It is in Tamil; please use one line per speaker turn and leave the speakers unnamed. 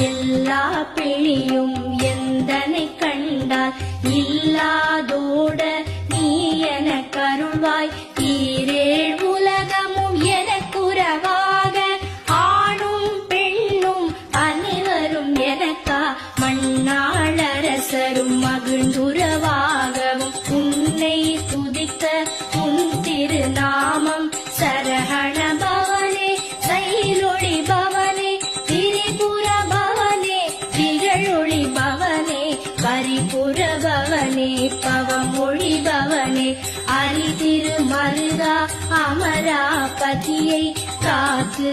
எல்லா பிணியும் எந்தனை கண்டால் இல்லாதோட நீ என கருள்வாய். ஈரேழ் உலகமும் எனக்குறவாக ஆணும் பெண்ணும் அனைவரும் எனக்கா மண்ணாளரசரும் மகிழ்ந்துறவாகவும் உன்னை துதிக்க உன் திருநாமம் சரஹண பவனே சைலொளி பவனே திரிபுர பவனே திகழொளி பவனே பரிபுர பவனே பவமொழி பவனே அரி திருமருகா அமராபதியை காத்து